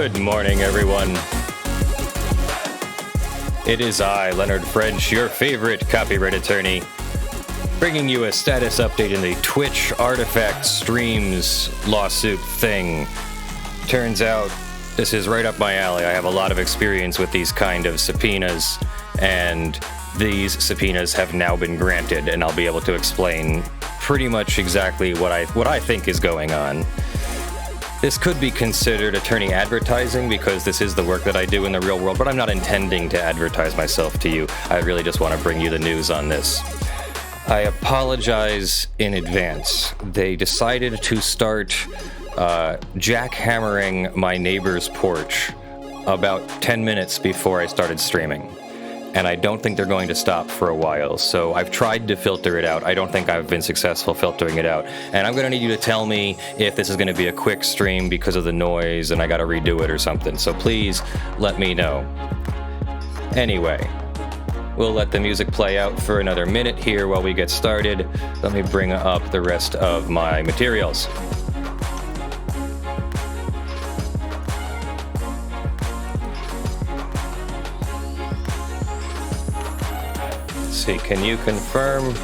Good morning, everyone. It is I, Leonard French, your favorite copyright attorney, bringing you a status update in the Twitch Artifact Streams lawsuit thing. Turns out this is right up my alley. I have a lot of experience with these kind of subpoenas, and these subpoenas have now been granted, and I'll be able to explain pretty much exactly what I think is going on. This could be considered attorney advertising because this is the work that I do in the real world, but I'm not intending to advertise myself to you. I really just want to bring you the news on this. I apologize in advance. They decided to start jackhammering my neighbor's porch about 10 minutes before I started streaming. And I don't think they're going to stop for a while, so I've tried to filter it out. I don't think I've been successful filtering it out. And I'm going to need you to tell me if this is going to be a quick stream because of the noise and I got to redo it or something. So please let me know. Anyway, we'll let the music play out for another minute here while we get started. Let me bring up the rest of my materials. See, can you confirm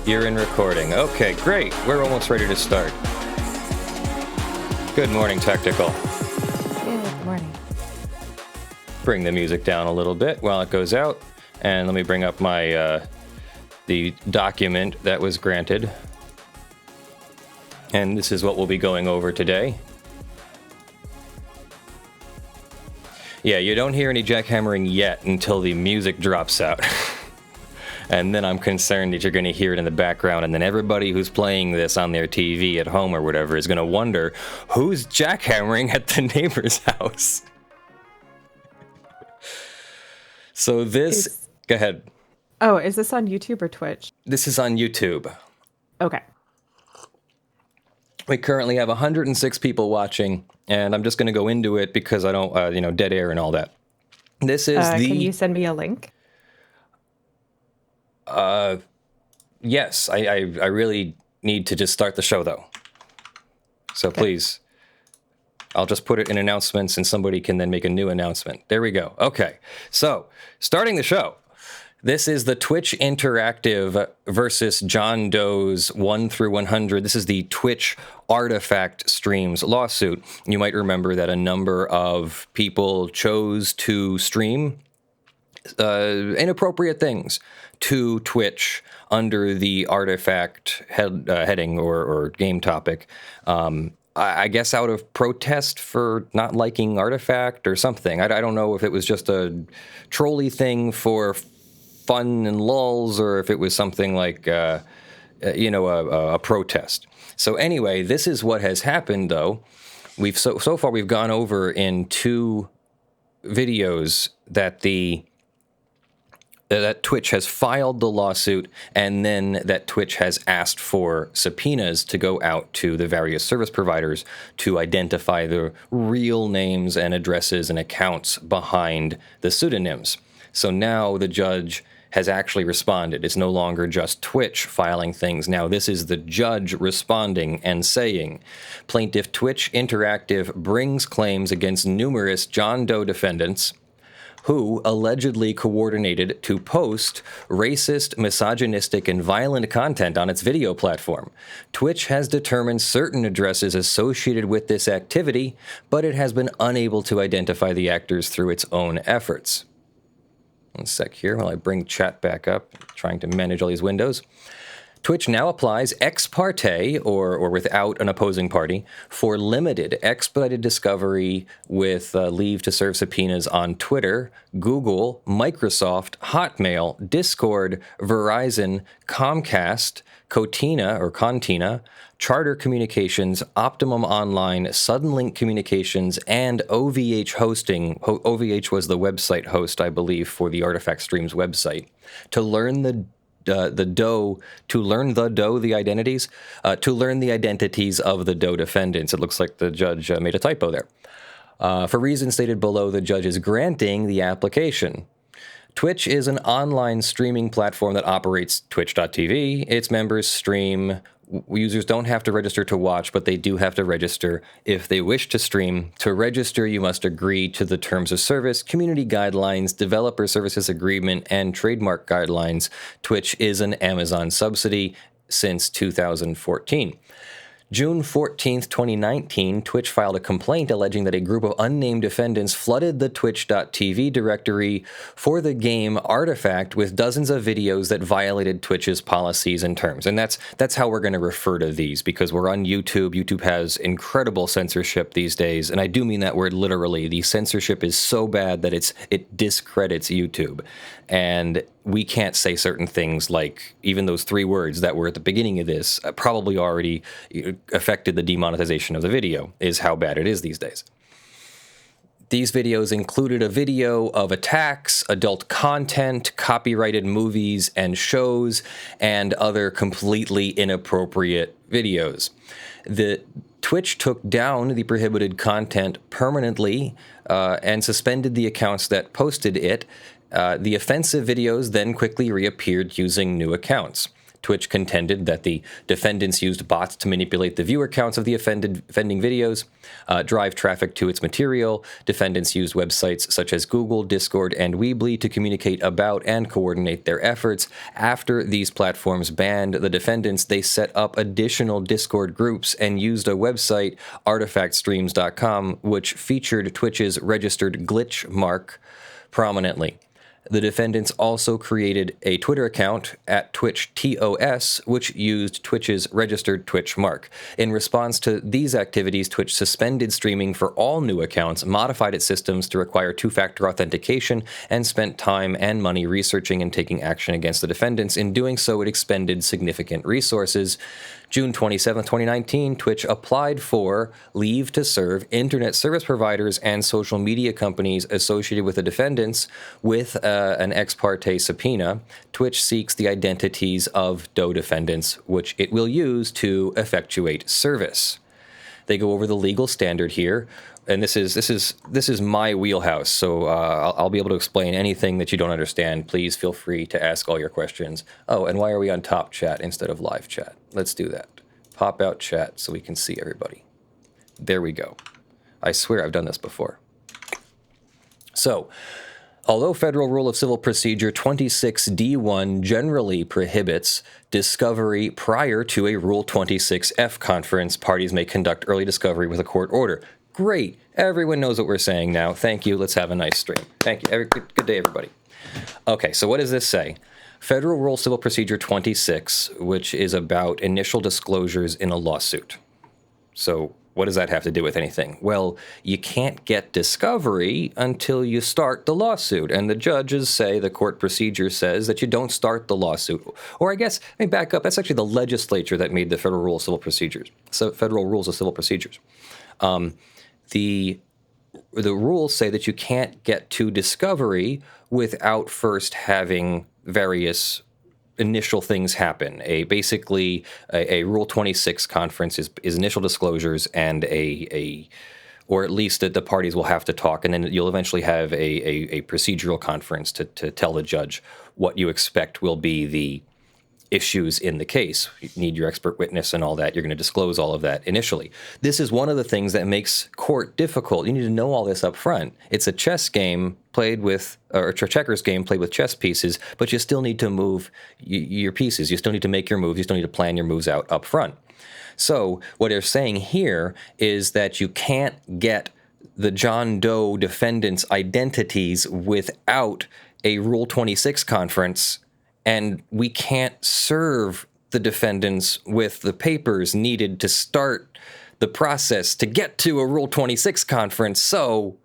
you're in recording? Okay, great. We're almost ready to start. Good morning, Technical. Good morning. Bring the music down a little bit while it goes out, and let me bring up my the document that was granted. And this is what we'll be going over today. Yeah, you don't hear any jackhammering yet until the music drops out. And then I'm concerned that you're going to hear it in the background, and then everybody who's playing this on their TV at home or whatever is going to wonder, who's jackhammering at the neighbor's house? So this... Go ahead. Oh, is this on YouTube or Twitch? This is on YouTube. Okay. We currently have 106 people watching, and I'm just going to go into it because I don't, dead air and all that. This is the... Can you send me a link? Yes, I really need to just start the show, though. So okay. Please, I'll just put it in announcements and somebody can then make a new announcement. There we go. Okay, so starting the show. This is the Twitch Interactive versus John Doe's 1 through 100. This is the Twitch Artifact Streams lawsuit. You might remember that a number of people chose to stream inappropriate things to Twitch under the Artifact heading or game topic. I guess out of protest for not liking Artifact or something. I don't know if it was just a trolley thing for fun and lulls or if it was something like, a protest. So anyway, this is what has happened, though. We've so far we've gone over in 2 videos that that Twitch has filed the lawsuit, and then that Twitch has asked for subpoenas to go out to the various service providers to identify the real names and addresses and accounts behind the pseudonyms. So now the judge has actually responded. It's no longer just Twitch filing things. Now this is the judge responding and saying, Plaintiff Twitch Interactive brings claims against numerous John Doe defendants who allegedly coordinated to post racist, misogynistic, and violent content on its video platform. Twitch has determined certain addresses associated with this activity, but it has been unable to identify the actors through its own efforts. One sec here while I bring chat back up, trying to manage all these windows. Twitch now applies ex parte, or without an opposing party, for limited expedited discovery with leave to serve subpoenas on Twitter, Google, Microsoft, Hotmail, Discord, Verizon, Comcast, Contina, Charter Communications, Optimum Online, Suddenlink Communications, and OVH Hosting. OVH was the website host, I believe, for the Artifact Streams website. To learn the identities of the Doe defendants. It looks like the judge made a typo there. For reasons stated below, the judge is granting the application. Twitch is an online streaming platform that operates Twitch.tv. Its members stream Users don't have to register to watch, but they do have to register if they wish to stream. To register, you must agree to the terms of service, community guidelines, developer services agreement, and trademark guidelines. Twitch is an Amazon subsidy since 2014. June 14th, 2019, Twitch filed a complaint alleging that a group of unnamed defendants flooded the twitch.tv directory for the game Artifact with dozens of videos that violated Twitch's policies and terms. And that's how we're going to refer to these, because we're on YouTube. YouTube has incredible censorship these days, and I do mean that word literally. The censorship is so bad that it discredits YouTube. And we can't say certain things, like even those 3 words that were at the beginning of this probably already affected the demonetization of the video, is how bad it is these days. These videos included a video of attacks, adult content, copyrighted movies and shows, and other completely inappropriate videos. The Twitch took down the prohibited content permanently and suspended the accounts that posted it. The offensive videos then quickly reappeared using new accounts. Twitch contended that the defendants used bots to manipulate the viewer counts of the offending videos, drive traffic to its material. Defendants used websites such as Google, Discord, and Weebly to communicate about and coordinate their efforts. After these platforms banned the defendants, they set up additional Discord groups and used a website, artifactstreams.com, which featured Twitch's registered glitch mark prominently. The defendants also created a Twitter account at TwitchTOS, which used Twitch's registered Twitch mark. In response to these activities, Twitch suspended streaming for all new accounts, modified its systems to require 2-factor authentication, and spent time and money researching and taking action against the defendants. In doing so, it expended significant resources. June 27, 2019, Twitch applied for leave to serve internet service providers and social media companies associated with the defendants with an ex parte subpoena. Twitch seeks the identities of DOE defendants, which it will use to effectuate service. They go over the legal standard here, and this is my wheelhouse, so I'll be able to explain anything that you don't understand. Please feel free to ask all your questions. Oh, and why are we on top chat instead of live chat? Let's do that. Pop out chat so we can see everybody. There we go. I swear I've done this before. So, although Federal Rule of Civil Procedure 26D1 generally prohibits discovery prior to a Rule 26F conference, parties may conduct early discovery with a court order. Great. Everyone knows what we're saying now. Thank you. Let's have a nice stream. Thank you. Good day, everybody. Okay, so what does this say? Federal Rule Civil Procedure 26, which is about initial disclosures in a lawsuit. So what does that have to do with anything? Well, you can't get discovery until you start the lawsuit. And the judges say, the court procedure says that you don't start the lawsuit. Or I guess, let me back up. That's actually the legislature that made the Federal Rule of Civil Procedures. So Federal Rules of Civil Procedures. The rules say that you can't get to discovery without first having various initial things happen. Basically a Rule 26 conference is initial disclosures, and or at least that the parties will have to talk, and then you'll eventually have a procedural conference to tell the judge what you expect will be the issues in the case. You need your expert witness and all that. You're going to disclose all of that initially. This is one of the things that makes court difficult. You need to know all this up front. It's a chess game played with, or a checkers game played with chess pieces, but you still need to move your pieces. You still need to make your moves. You still need to plan your moves out up front. So what they're saying here is that you can't get the John Doe defendants' identities without a Rule 26 conference, and we can't serve the defendants with the papers needed to start the process to get to a Rule 26 conference, so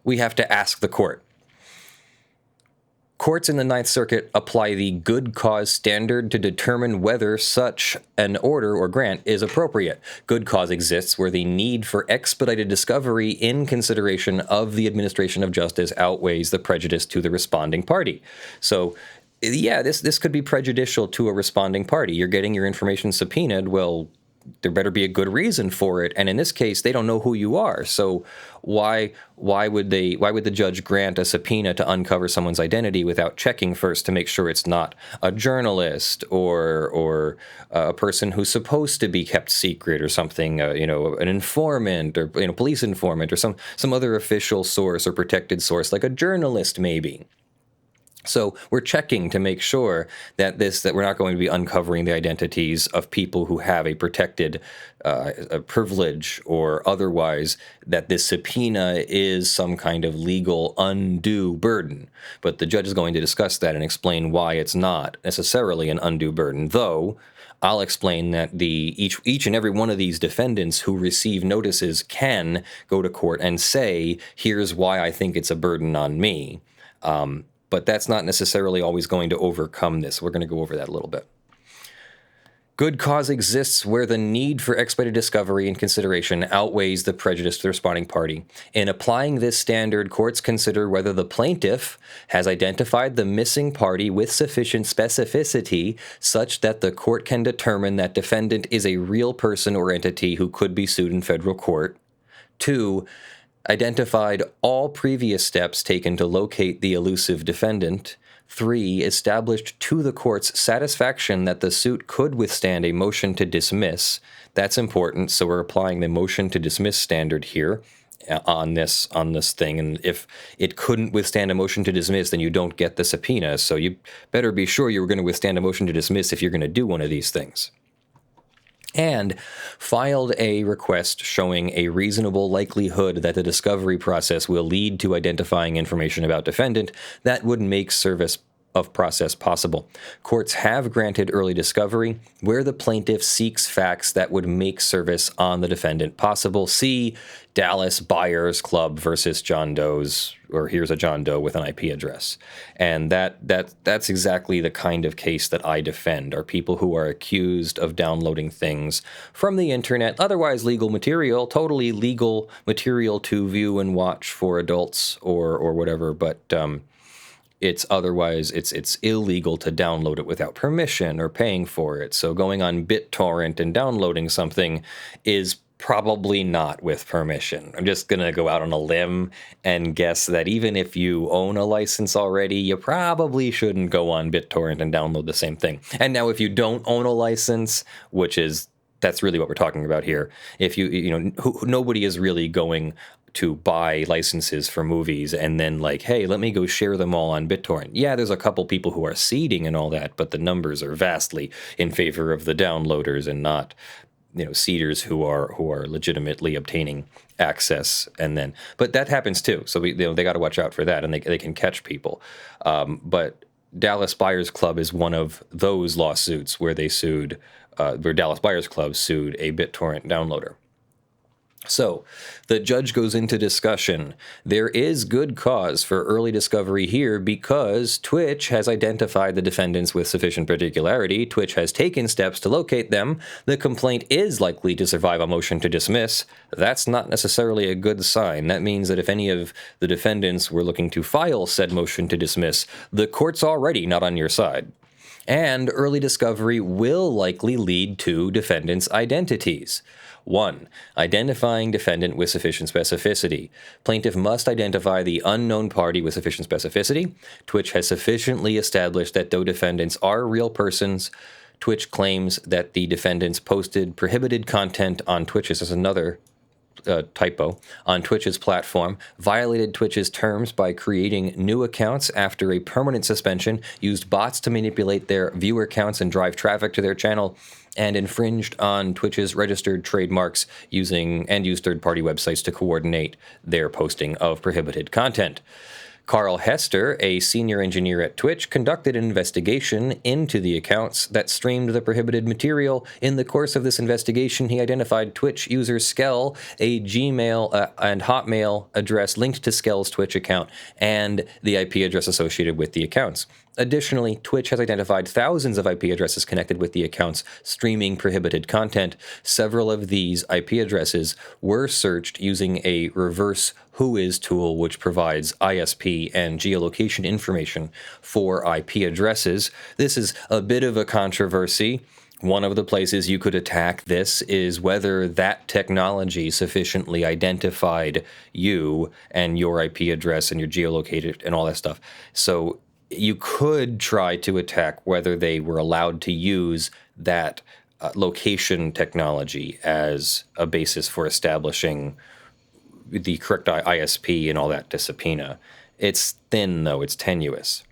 we have to ask the court. Courts in the Ninth Circuit apply the good cause standard to determine whether such an order or grant is appropriate. Good cause exists where the need for expedited discovery in consideration of the administration of justice outweighs the prejudice to the responding party. So, yeah, this could be prejudicial to a responding party. You're getting your information subpoenaed. Well, there better be a good reason for it. And in this case, they don't know who you are. So why would the judge grant a subpoena to uncover someone's identity without checking first to make sure it's not a journalist or a person who's supposed to be kept secret or something, an informant or police informant or some other official source or protected source like a journalist maybe. So we're checking to make sure that we're not going to be uncovering the identities of people who have a protected a privilege or otherwise, that this subpoena is some kind of legal undue burden. But the judge is going to discuss that and explain why it's not necessarily an undue burden, though I'll explain that each and every one of these defendants who receive notices can go to court and say, here's why I think it's a burden on me. But that's not necessarily always going to overcome this. We're going to go over that a little bit. Good cause exists where the need for expedited discovery and consideration outweighs the prejudice to the responding party. In applying this standard, courts consider whether the plaintiff has identified the missing party with sufficient specificity such that the court can determine that defendant is a real person or entity who could be sued in federal court. 2, identified all previous steps taken to locate the elusive defendant. 3, established to the court's satisfaction that the suit could withstand a motion to dismiss. That's important, so we're applying the motion to dismiss standard here on this thing. And if it couldn't withstand a motion to dismiss, then you don't get the subpoena. So you better be sure you're going to withstand a motion to dismiss if you're going to do one of these things. And filed a request showing a reasonable likelihood that the discovery process will lead to identifying information about defendant that would make service of process possible. Courts have granted early discovery where the plaintiff seeks facts that would make service on the defendant possible. See Dallas Buyers Club versus John Doe's, or here's a John Doe with an IP address. And that's exactly the kind of case that I defend, are people who are accused of downloading things from the internet, otherwise legal material, totally legal material to view and watch for adults or whatever, but it's otherwise it's illegal to download it without permission or paying for it. So going on BitTorrent and downloading something is probably not with permission. I'm just going to go out on a limb and guess that even if you own a license already, you probably shouldn't go on BitTorrent and download the same thing. And now if you don't own a license, that's really what we're talking about here. If nobody is really going to buy licenses for movies and then hey, let me go share them all on BitTorrent. Yeah, there's a couple people who are seeding and all that, but the numbers are vastly in favor of the downloaders and not, seeders who are legitimately obtaining access. But that happens too. So they got to watch out for that, and they can catch people. But Dallas Buyers Club is one of those lawsuits where where Dallas Buyers Club sued a BitTorrent downloader. So, the judge goes into discussion. There is good cause for early discovery here because Twitch has identified the defendants with sufficient particularity. Twitch has taken steps to locate them. The complaint is likely to survive a motion to dismiss. That's not necessarily a good sign. That means that if any of the defendants were looking to file said motion to dismiss, the court's already not on your side. And early discovery will likely lead to defendants' identities. 1. Identifying defendant with sufficient specificity. Plaintiff must identify the unknown party with sufficient specificity. Twitch has sufficiently established that though defendants are real persons, Twitch claims that the defendants posted prohibited content on Twitch's, as another typo, on Twitch's platform, violated Twitch's terms by creating new accounts after a permanent suspension, used bots to manipulate their viewer counts and drive traffic to their channel, and infringed on Twitch's registered trademarks used third-party websites to coordinate their posting of prohibited content. Carl Hester, a senior engineer at Twitch, conducted an investigation into the accounts that streamed the prohibited material. In the course of this investigation, he identified Twitch user Skell, a Gmail and Hotmail address linked to Skell's Twitch account, and the IP address associated with the accounts. Additionally, Twitch has identified thousands of IP addresses connected with the accounts streaming prohibited content. Several of these IP addresses were searched using a reverse Whois tool, which provides ISP and geolocation information for IP addresses. This is a bit of a controversy. One of the places you could attack this is whether that technology sufficiently identified you and your IP address and your geolocated and all that stuff. So you could try to attack whether they were allowed to use that location technology as a basis for establishing the correct ISP and all that to subpoena. It's thin, though. It's tenuous.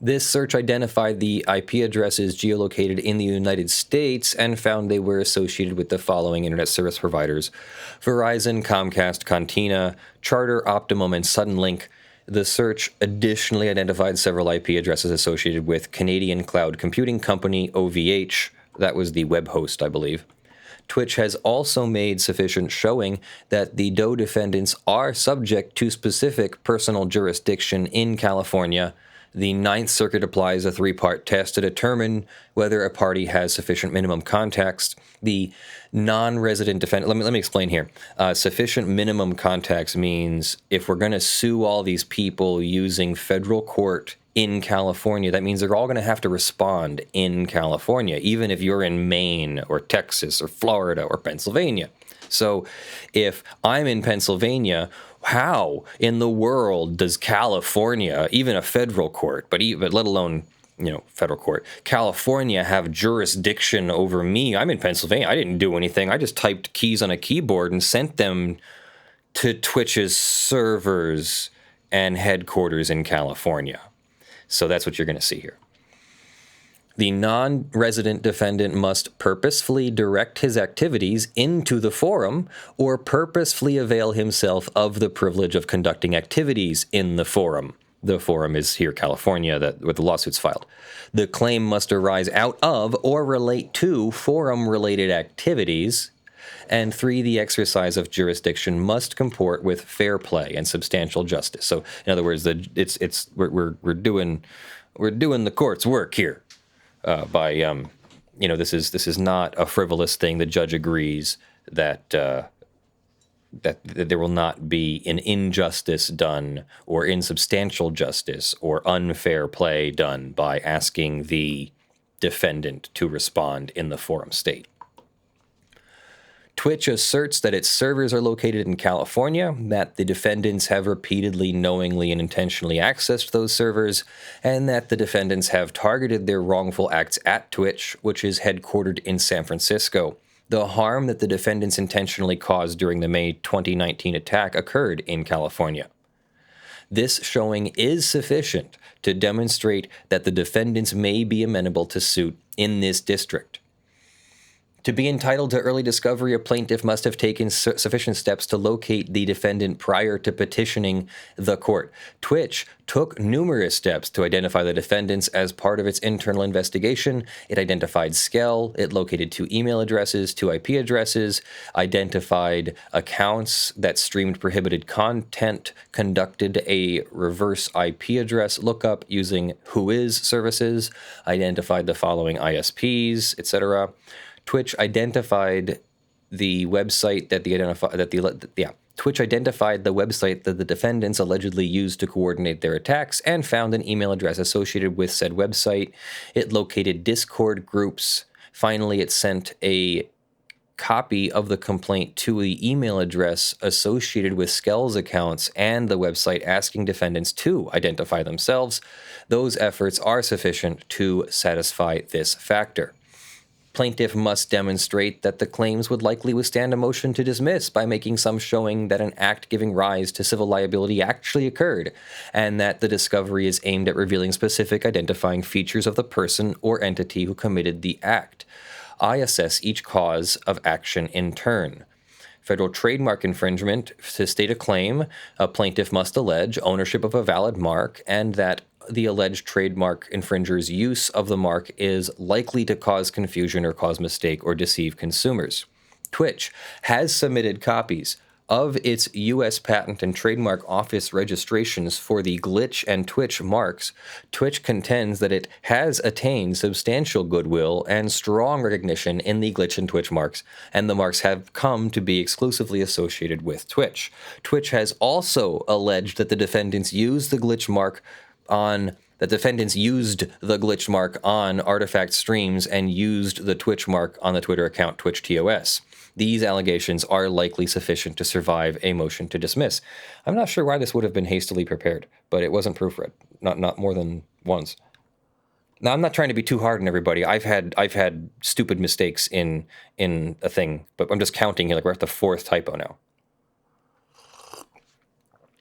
This search identified the IP addresses geolocated in the United States and found they were associated with the following internet service providers: Verizon, Comcast, Contina, Charter, Optimum, and Suddenlink. The search additionally identified several IP addresses associated with Canadian cloud computing company OVH. That was the web host, I believe. Twitch has also made sufficient showing that the Doe defendants are subject to specific personal jurisdiction in California. The Ninth Circuit applies a three-part test to determine whether a party has sufficient minimum contacts. The non-resident defendant... Let me explain here. Sufficient minimum contacts means if we're going to sue all these people using federal court in California, that means they're all going to have to respond in California, even if you're in Maine or Texas or Florida or Pennsylvania. So if I'm in Pennsylvania, how in the world does California, even a federal court, but let alone, federal court, California have jurisdiction over me? I'm in Pennsylvania. I didn't do anything. I just typed keys on a keyboard and sent them to Twitch's servers and headquarters in California. So that's what you're going to see here. The non-resident defendant must purposefully direct his activities into the forum or purposefully avail himself of the privilege of conducting activities in the forum. The forum is here, California, where the lawsuit's filed. The claim must arise out of or relate to forum-related activities. And 3, the exercise of jurisdiction must comport with fair play and substantial justice. So, in other words, we're doing the court's work here. This is not a frivolous thing. The judge agrees that there will not be an injustice done or insubstantial justice or unfair play done by asking the defendant to respond in the forum state. Twitch asserts that its servers are located in California, that the defendants have repeatedly, knowingly, and intentionally accessed those servers, and that the defendants have targeted their wrongful acts at Twitch, which is headquartered in San Francisco. The harm that the defendants intentionally caused during the May 2019 attack occurred in California. This showing is sufficient to demonstrate that the defendants may be amenable to suit in this district. To be entitled to early discovery, a plaintiff must have taken sufficient steps to locate the defendant prior to petitioning the court. Twitch took numerous steps to identify the defendants as part of its internal investigation. It identified Skell, it located 2 email addresses, 2 IP addresses, identified accounts that streamed prohibited content, conducted a reverse IP address lookup using Whois services, identified the following ISPs, etc. Twitch identified the website that Twitch identified the website that the defendants allegedly used to coordinate their attacks and found an email address associated with said website. It located Discord groups. Finally, it sent a copy of the complaint to the email address associated with Skell's accounts and the website, asking defendants to identify themselves. Those efforts are sufficient to satisfy this factor. Plaintiff must demonstrate that the claims would likely withstand a motion to dismiss by making some showing that an act giving rise to civil liability actually occurred, and that the discovery is aimed at revealing specific identifying features of the person or entity who committed the act. I assess each cause of action in turn. Federal trademark infringement. To state a claim, a plaintiff must allege ownership of a valid mark and that the alleged trademark infringer's use of the mark is likely to cause confusion or cause mistake or deceive consumers. Twitch has submitted copies of its U.S. Patent and Trademark Office registrations for the Glitch and Twitch marks. Twitch contends that it has attained substantial goodwill and strong recognition in the Glitch and Twitch marks, and the marks have come to be exclusively associated with Twitch. Twitch has also alleged that the defendants used the Glitch mark on that defendants used the glitch mark on artifact streams and used the Twitch mark on the Twitter account TwitchTOS. These allegations are likely sufficient to survive a motion to dismiss. I'm not sure why this would have been hastily prepared, but it wasn't proofread, not more than once. Now, I'm not trying to be too hard on everybody. I've had stupid mistakes in a thing, but I'm just counting here. Like, we're at the fourth typo now.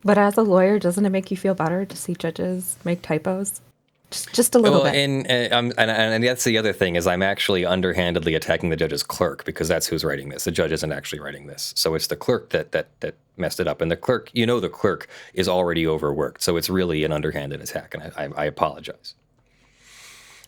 But as a lawyer, doesn't it make you feel better to see judges make typos? Just a little bit. And that's the other thing, is I'm actually underhandedly attacking the judge's clerk, because that's who's writing this. The judge isn't actually writing this. So it's the clerk that messed it up. And the clerk, the clerk is already overworked. So it's really an underhanded attack, and I apologize.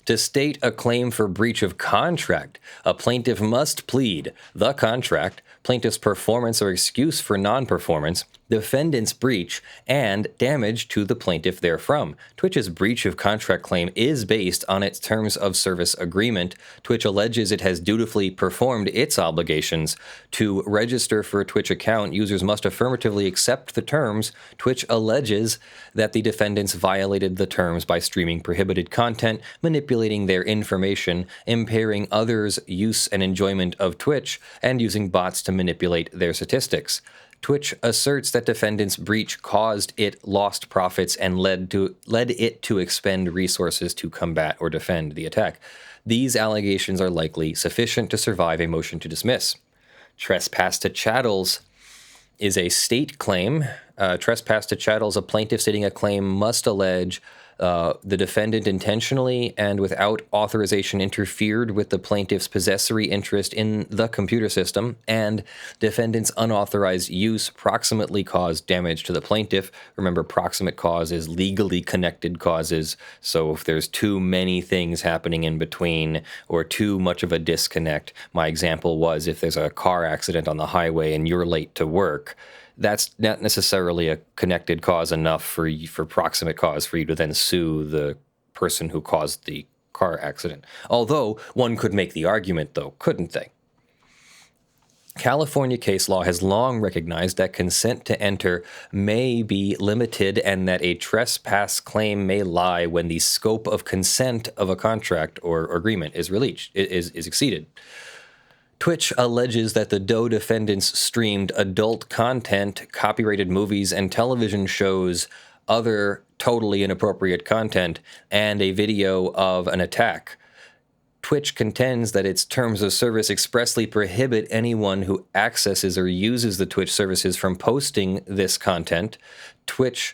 To state a claim for breach of contract, a plaintiff must plead the contract, plaintiff's performance or excuse for non-performance, defendant's breach, and damage to the plaintiff therefrom. Twitch's breach of contract claim is based on its terms of service agreement. Twitch alleges it has dutifully performed its obligations. To register for a Twitch account, users must affirmatively accept the terms. Twitch alleges that the defendants violated the terms by streaming prohibited content, manipulating their information, impairing others' use and enjoyment of Twitch, and using bots to manipulate their statistics. Twitch asserts that defendants' breach caused it lost profits and led it to expend resources to combat or defend the attack. These allegations are likely sufficient to survive a motion to dismiss. Trespass to chattels is a state claim. Trespass to chattels, a plaintiff stating a claim must allege the defendant intentionally and without authorization interfered with the plaintiff's possessory interest in the computer system, and defendant's unauthorized use proximately caused damage to the plaintiff. Remember, proximate cause is legally connected causes, so if there's too many things happening in between or too much of a disconnect, my example was if there's a car accident on the highway and you're late to work, that's not necessarily a connected cause enough for proximate cause for you to then sue the person who caused the car accident. Although one could make the argument, though, couldn't they? California case law has long recognized that consent to enter may be limited and that a trespass claim may lie when the scope of consent of a contract or agreement is exceeded. Twitch alleges that the Doe defendants streamed adult content, copyrighted movies and television shows, other totally inappropriate content, and a video of an attack. Twitch contends that its terms of service expressly prohibit anyone who accesses or uses the Twitch services from posting this content. Twitch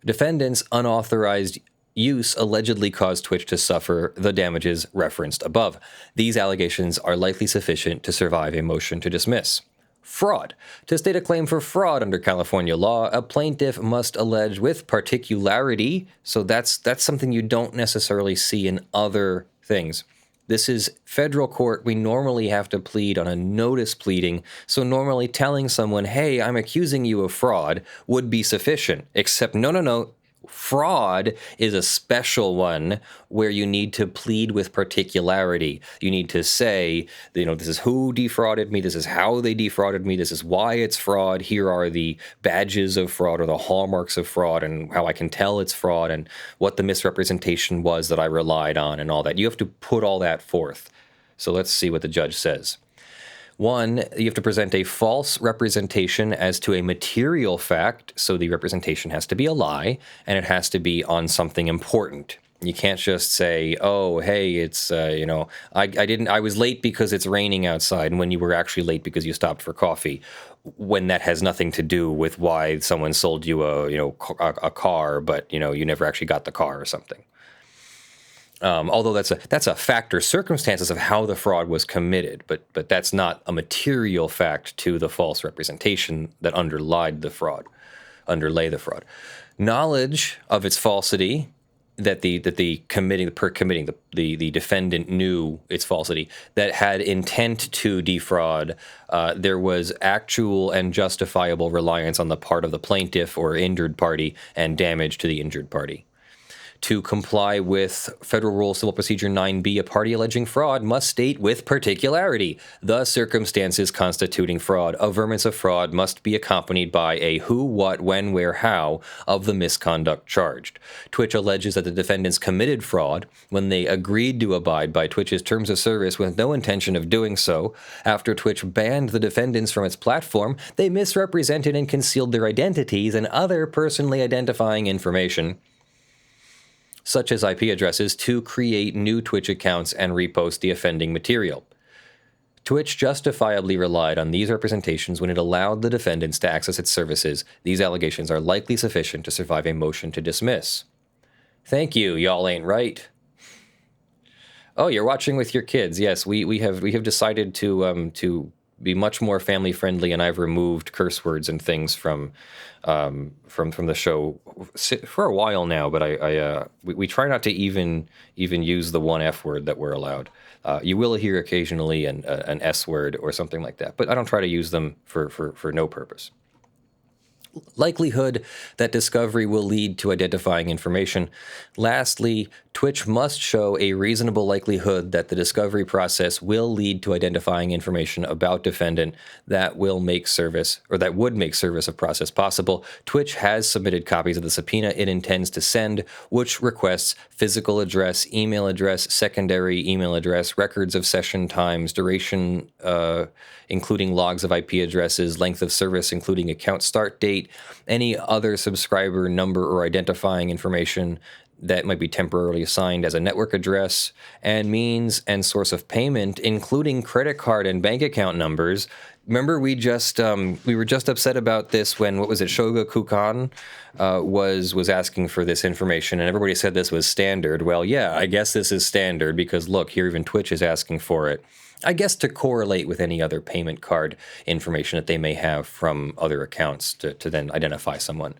defendants' unauthorized use allegedly caused Twitch to suffer the damages referenced above. These allegations are likely sufficient to survive a motion to dismiss. Fraud. To state a claim for fraud under California law, a plaintiff must allege with particularity, so that's something you don't necessarily see in other things. This is federal court. We normally have to plead on a notice pleading, so normally telling someone, hey, I'm accusing you of fraud would be sufficient, except no. Fraud is a special one where you need to plead with particularity. You need to say, this is who defrauded me, this is how they defrauded me, this is why it's fraud, here are the badges of fraud or the hallmarks of fraud and how I can tell it's fraud and what the misrepresentation was that I relied on and all that. You have to put all that forth. So let's see what the judge says. 1, you have to present a false representation as to a material fact, so the representation has to be a lie, and it has to be on something important. You can't just say, oh, hey, it's, I was late because it's raining outside, and when you were actually late because you stopped for coffee, when that has nothing to do with why someone sold you a car, but, you never actually got the car or something. Although that's a factor, circumstances of how the fraud was committed, but that's not a material fact to the false representation that underlay the fraud. Knowledge of its falsity, that the defendant knew its falsity, that had intent to defraud, there was actual and justifiable reliance on the part of the plaintiff or injured party and damage to the injured party. To comply with Federal Rule Civil Procedure 9b, a party alleging fraud must state with particularity the circumstances constituting fraud. Averments of fraud must be accompanied by a who, what, when, where, how of the misconduct charged. Twitch alleges that the defendants committed fraud when they agreed to abide by Twitch's terms of service with no intention of doing so. After Twitch banned the defendants from its platform, they misrepresented and concealed their identities and other personally identifying information, such as IP addresses, to create new Twitch accounts and repost the offending material. Twitch justifiably relied on these representations when it allowed the defendants to access its services. These allegations are likely sufficient to survive a motion to dismiss. Thank you, y'all ain't right. Oh, you're watching with your kids. Yes, we have decided to be much more family friendly, and I've removed curse words and things from the show for a while now. But we try not to even use the one F word that we're allowed. You will hear occasionally an S word or something like that, but I don't try to use them for no purpose. Likelihood that discovery will lead to identifying information. Lastly, Twitch must show a reasonable likelihood that the discovery process will lead to identifying information about defendant that would make service of process possible. Twitch has submitted copies of the subpoena it intends to send, which requests physical address, email address, secondary email address, records of session times, duration, including logs of IP addresses, length of service, including account start date, any other subscriber number or identifying information that might be temporarily assigned as a network address, and means and source of payment, including credit card and bank account numbers. Remember, we were just upset about this when, Shoga Kukan was asking for this information, and everybody said this was standard. Well, yeah, I guess this is standard because, look, here even Twitch is asking for it. I guess to correlate with any other payment card information that they may have from other accounts to then identify someone.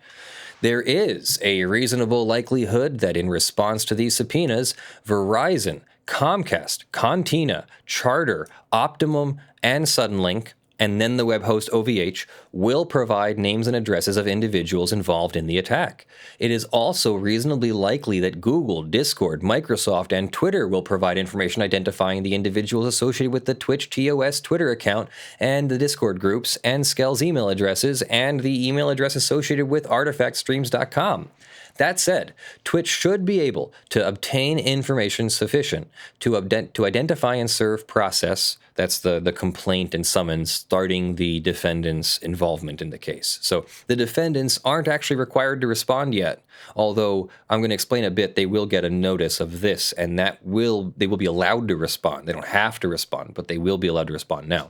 There is a reasonable likelihood that in response to these subpoenas, Verizon, Comcast, Contina, Charter, Optimum, and Suddenlink, and then the web host OVH, will provide names and addresses of individuals involved in the attack. It is also reasonably likely that Google, Discord, Microsoft, and Twitter will provide information identifying the individuals associated with the Twitch TOS Twitter account and the Discord groups, and Skell's email addresses, and the email address associated with artifactstreams.com. That said, Twitch should be able to obtain information sufficient to identify and serve process. That's the complaint and summons starting the defendant's involvement in the case. So the defendants aren't actually required to respond yet, although I'm going to explain a bit. They will get a notice of this, and they will be allowed to respond. They don't have to respond, but they will be allowed to respond now.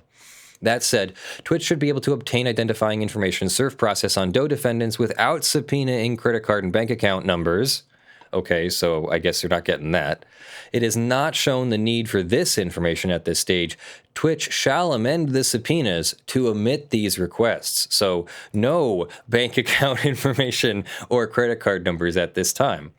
That said, Twitch should be able to obtain identifying information serve process on DOE defendants without subpoenaing credit card and bank account numbers. Okay, so I guess you're not getting that. It has not shown the need for this information at this stage. Twitch shall amend the subpoenas to omit these requests. So no bank account information or credit card numbers at this time.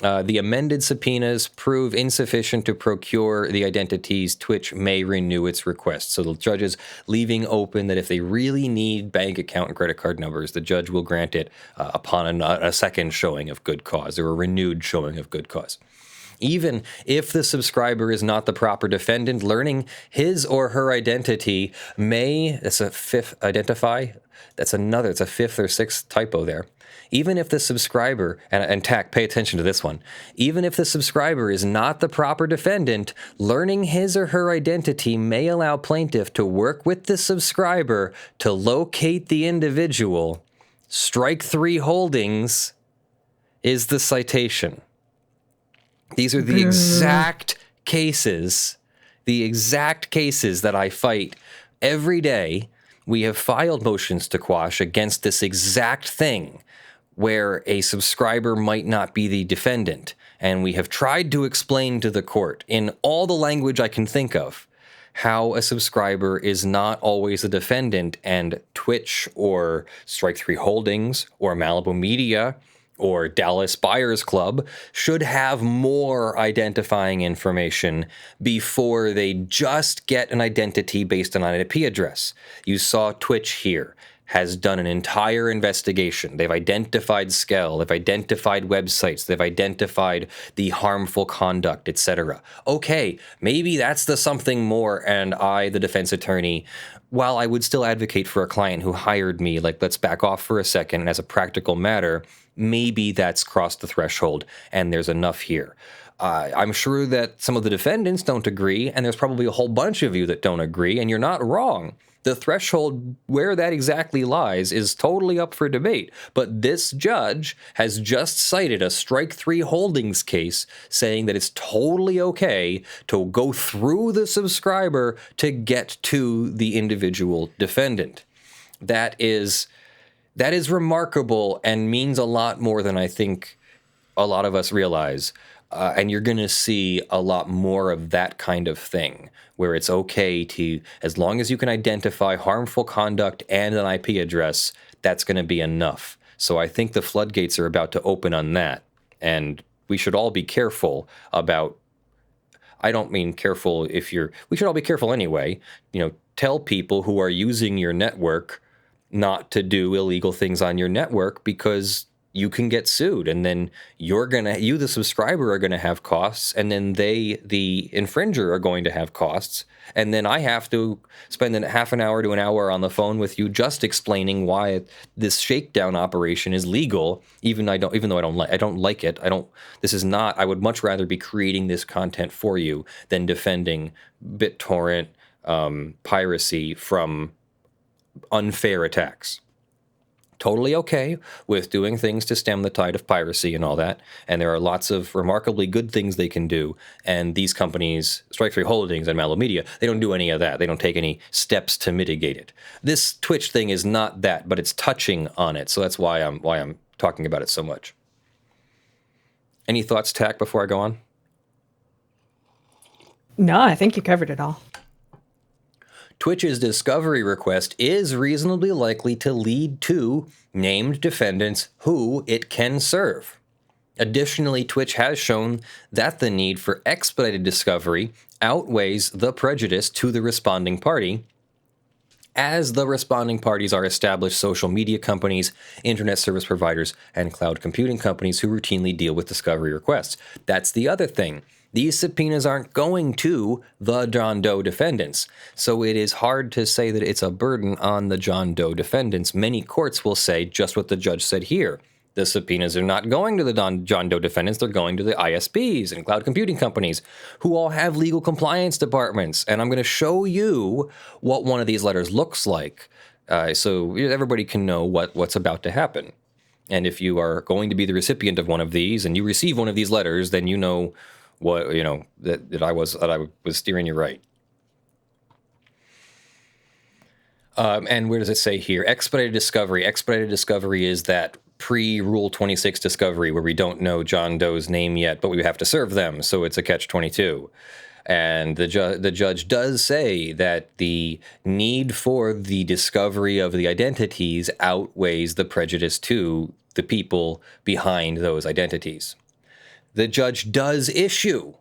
The amended subpoenas prove insufficient to procure the identities. Twitch may renew its request. So the judge is leaving open that if they really need bank account and credit card numbers, the judge will grant it upon a second showing of good cause or a renewed showing of good cause. Even if the subscriber is not the proper defendant, learning his or her identity may, that's a fifth or sixth typo there. Even if the subscriber, and TAC, pay attention to this one, even if the subscriber is not the proper defendant, learning his or her identity may allow plaintiff to work with the subscriber to locate the individual. Strike 3 holdings is the citation. These are the exact cases that I fight every day. We have filed motions to quash against this exact thing, where a subscriber might not be the defendant. And we have tried to explain to the court in all the language I can think of how a subscriber is not always the defendant, and Twitch or Strike 3 Holdings or Malibu Media or Dallas Buyers Club should have more identifying information before they just get an identity based on an IP address. You saw Twitch here has done an entire investigation. They've identified Skell, they've identified websites, they've identified the harmful conduct, etc. Okay, maybe that's the something more, and I, the defense attorney, while I would still advocate for a client who hired me, like, let's back off for a second, and as a practical matter, maybe that's crossed the threshold, and there's enough here. I'm sure that some of the defendants don't agree, and there's probably a whole bunch of you that don't agree, and you're not wrong. The threshold where that exactly lies is totally up for debate, but this judge has just cited a strike 3 holdings case saying that it's totally okay to go through the subscriber to get to the individual defendant. That is remarkable and means a lot more than I think a lot of us realize. And you're going to see a lot more of that kind of thing, where it's okay to, as long as you can identify harmful conduct and an IP address, that's going to be enough. So I think the floodgates are about to open on that. And we should all be careful about, I don't mean careful we should all be careful anyway. Tell people who are using your network not to do illegal things on your network, because you can get sued, and then you, the subscriber, are going to have costs, and then they, the infringer, are going to have costs, and then I have to spend half an hour to an hour on the phone with you just explaining why this shakedown operation is legal, even though I don't like it. I would much rather be creating this content for you than defending BitTorrent piracy from unfair attacks. Totally okay with doing things to stem the tide of piracy and all that, and there are lots of remarkably good things they can do, and these companies, Strike 3 Holdings and Mallow Media, they don't do any of that. They don't take any steps to mitigate it. This Twitch thing is not that, but it's touching on it, so that's why I'm talking about it so much. Any thoughts, Tack, before I go on? No, I think you covered it all. Twitch's discovery request is reasonably likely to lead to named defendants who it can serve. Additionally, Twitch has shown that the need for expedited discovery outweighs the prejudice to the responding party, as the responding parties are established social media companies, internet service providers, and cloud computing companies who routinely deal with discovery requests. That's the other thing. These subpoenas aren't going to the John Doe defendants, so it is hard to say that it's a burden on the John Doe defendants. Many courts will say just what the judge said here. The subpoenas are not going to the John Doe defendants, they're going to the ISPs and cloud computing companies, who all have legal compliance departments. And I'm going to show you what one of these letters looks like, so everybody can know what's about to happen. And if you are going to be the recipient of one of these, and you receive one of these letters, then you know that I was steering you right. And where does it say here? Expedited discovery. Expedited discovery is that pre-Rule 26 discovery where we don't know John Doe's name yet, but we have to serve them, so it's a catch-22. And the judge does say that the need for the discovery of the identities outweighs the prejudice to the people behind those identities. The judge does issue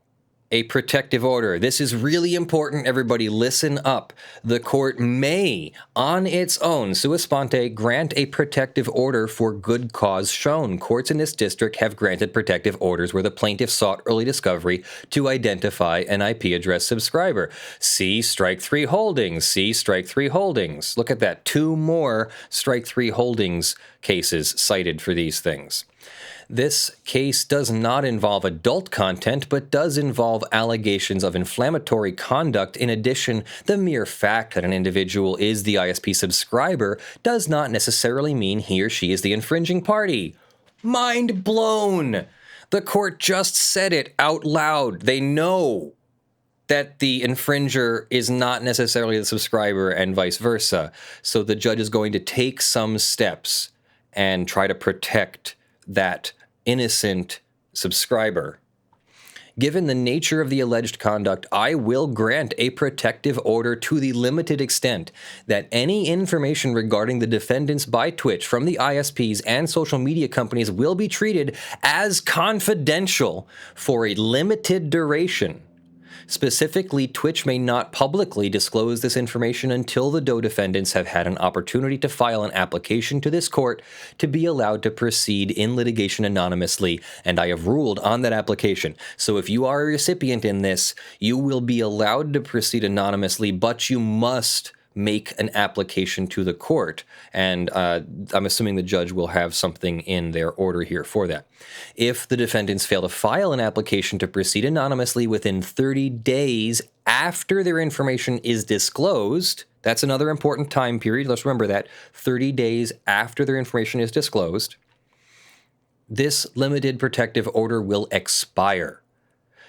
a protective order. This is really important, everybody. Listen up. The court may, on its own, sua sponte, grant a protective order for good cause shown. Courts in this district have granted protective orders where the plaintiff sought early discovery to identify an IP address subscriber. See Strike 3 Holdings. See Strike 3 Holdings. Look at that. 2 more Strike 3 Holdings cases cited for these things. This case does not involve adult content, but does involve allegations of inflammatory conduct. In addition, the mere fact that an individual is the ISP subscriber does not necessarily mean he or she is the infringing party. Mind blown! The court just said it out loud. They know that the infringer is not necessarily the subscriber and vice versa. So the judge is going to take some steps and try to protect that innocent subscriber. Given the nature of the alleged conduct, I will grant a protective order to the limited extent that any information regarding the defendants by Twitch from the ISPs and social media companies will be treated as confidential for a limited duration. Specifically, Twitch may not publicly disclose this information until the Doe defendants have had an opportunity to file an application to this court to be allowed to proceed in litigation anonymously, and I have ruled on that application. So if you are a recipient in this, you will be allowed to proceed anonymously, but you must make an application to the court, and I'm assuming the judge will have something in their order here for that. If the defendants fail to file an application to proceed anonymously within 30 days after their information is disclosed, that's another important time period, let's remember that, 30 days after their information is disclosed, this limited protective order will expire.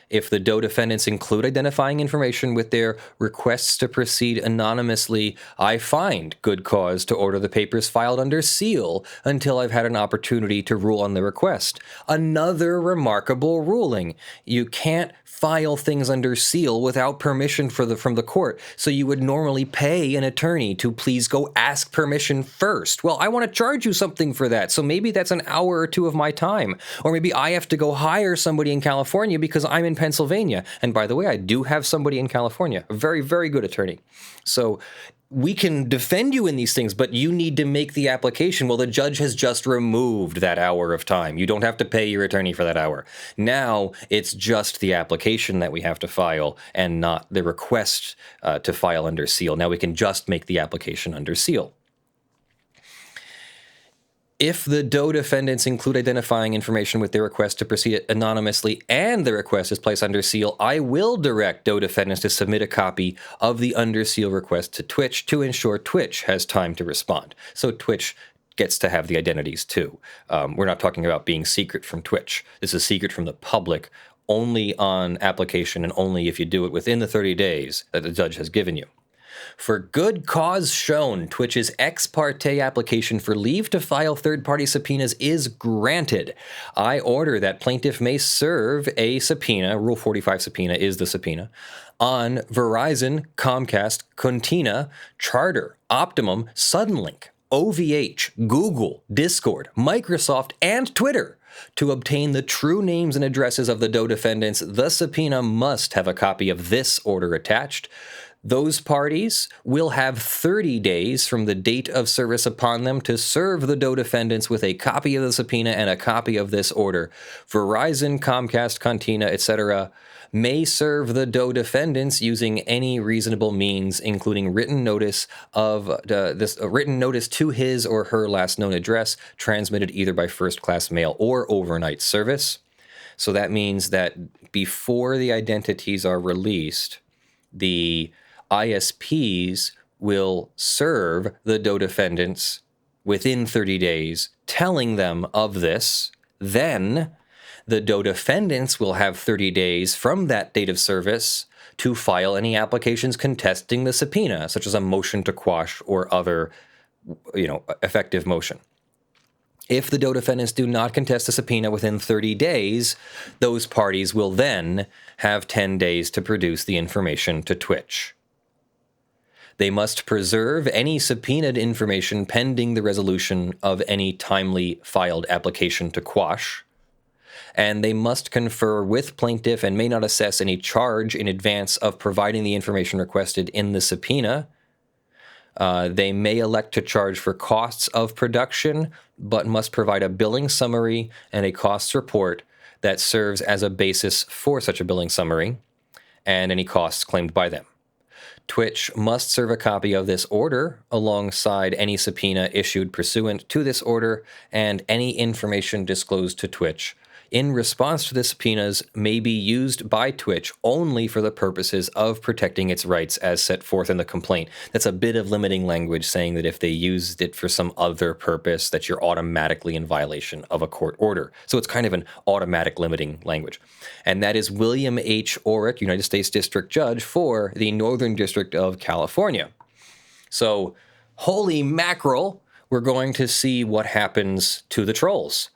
If the Doe defendants include identifying information with their requests to proceed anonymously, I find good cause to order the papers filed under seal until I've had an opportunity to rule on the request. Another remarkable ruling. You can't file things under seal without permission from the court, so you would normally pay an attorney to please go ask permission first. Well, I want to charge you something for that, so maybe that's an hour or two of my time. Or maybe I have to go hire somebody in California because I'm in Pennsylvania. And by the way, I do have somebody in California, a very, very good attorney. So we can defend you in these things, but you need to make the application. Well, the judge has just removed that hour of time. You don't have to pay your attorney for that hour. Now it's just the application that we have to file and not the request to file under seal. Now we can just make the application under seal. If the Doe defendants include identifying information with their request to proceed anonymously and the request is placed under seal, I will direct Doe defendants to submit a copy of the under seal request to Twitch to ensure Twitch has time to respond. So Twitch gets to have the identities too. We're not talking about being secret from Twitch. This is secret from the public, only on application and only if you do it within the 30 days that the judge has given you. For good cause shown, Twitch's ex parte application for leave to file third-party subpoenas is granted. I order that plaintiff may serve a subpoena, Rule 45 subpoena is the subpoena, on Verizon, Comcast, Contina, Charter, Optimum, Suddenlink, OVH, Google, Discord, Microsoft, and Twitter. To obtain the true names and addresses of the Doe defendants, the subpoena must have a copy of this order attached. Those parties will have 30 days from the date of service upon them to serve the Doe defendants with a copy of the subpoena and a copy of this order. Verizon, Comcast, Contina, etc. may serve the Doe defendants using any reasonable means, including written notice to his or her last known address, transmitted either by first-class mail or overnight service. So that means that before the identities are released, the ISPs will serve the Doe defendants within 30 days, telling them of this. Then the Doe defendants will have 30 days from that date of service to file any applications contesting the subpoena, such as a motion to quash or other, effective motion. If the Doe defendants do not contest the subpoena within 30 days, those parties will then have 10 days to produce the information to Twitch. They must preserve any subpoenaed information pending the resolution of any timely filed application to quash, and they must confer with plaintiff and may not assess any charge in advance of providing the information requested in the subpoena. They may elect to charge for costs of production, but must provide a billing summary and a costs report that serves as a basis for such a billing summary and any costs claimed by them. Twitch must serve a copy of this order alongside any subpoena issued pursuant to this order, and any information disclosed to Twitch in response to the subpoenas may be used by Twitch only for the purposes of protecting its rights as set forth in the complaint. That's a bit of limiting language saying that if they used it for some other purpose, that you're automatically in violation of a court order. So it's kind of an automatic limiting language. And that is William H. Orrick, United States District Judge for the Northern District of California. So, holy mackerel, we're going to see what happens to the trolls.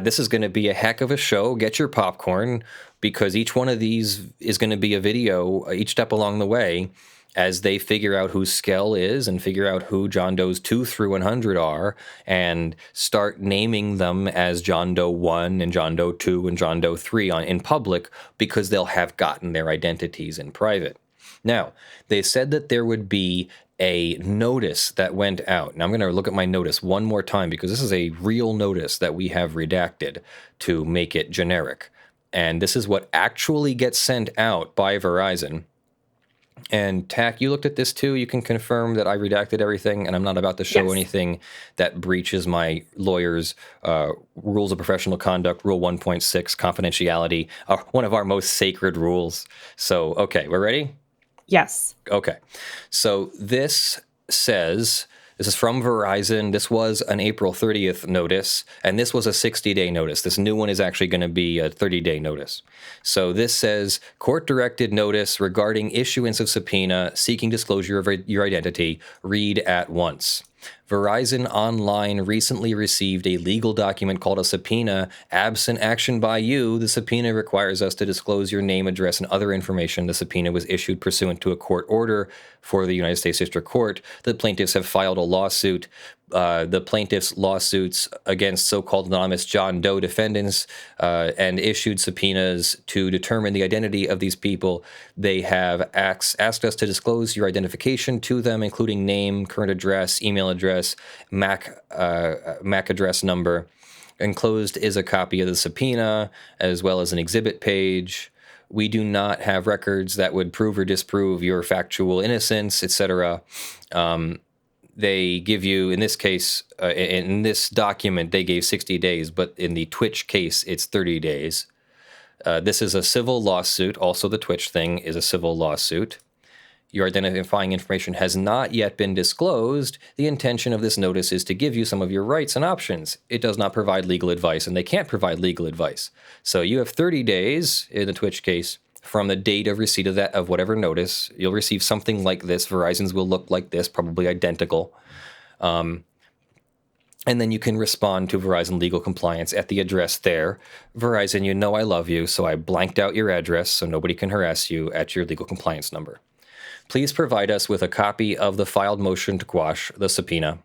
This is going to be a heck of a show. Get your popcorn, because each one of these is going to be a video, each step along the way, as they figure out who Skell is and figure out who John Does 2 through 100 are and start naming them as John Doe 1 and John Doe 2 and John Doe 3 in public, because they'll have gotten their identities in private. Now, they said that there would be a notice that went out. Now, I'm going to look at my notice one more time because this is a real notice that we have redacted to make it generic. And this is what actually gets sent out by Verizon. And Tack, you looked at this too. You can confirm that I redacted everything and I'm not about to show anything that breaches my lawyer's rules of professional conduct, Rule 1.6, confidentiality, one of our most sacred rules. So, okay, we're ready? Yes. Okay. So this says, this is from Verizon. This was an April 30th notice, and this was a 60-day notice. This new one is actually going to be a 30-day notice. So this says, court-directed notice regarding issuance of subpoena seeking disclosure of your identity. Read at once. Verizon Online recently received a legal document called a subpoena. Absent action by you, the subpoena requires us to disclose your name, address, and other information. The subpoena was issued pursuant to a court order for the United States District Court. The plaintiffs have filed a lawsuit. The plaintiffs' lawsuits against so-called anonymous John Doe defendants and issued subpoenas to determine the identity of these people. They have asked us to disclose your identification to them, including name, current address, email address, MAC address number. Enclosed is a copy of the subpoena, as well as an exhibit page. We do not have records that would prove or disprove your factual innocence, etc. They give you, in this case, in this document, they gave 60 days, but in the Twitch case, it's 30 days. This is a civil lawsuit. Also, the Twitch thing is a civil lawsuit. Your identifying information has not yet been disclosed. The intention of this notice is to give you some of your rights and options. It does not provide legal advice, and they can't provide legal advice. So you have 30 days in the Twitch case from the date of receipt of whatever notice. You'll receive something like this. Verizon's will look like this, probably identical. And then you can respond to Verizon legal compliance at the address there. Verizon, you know I love you, so I blanked out your address so nobody can harass you at your legal compliance number. Please provide us with a copy of the filed motion to quash the subpoena.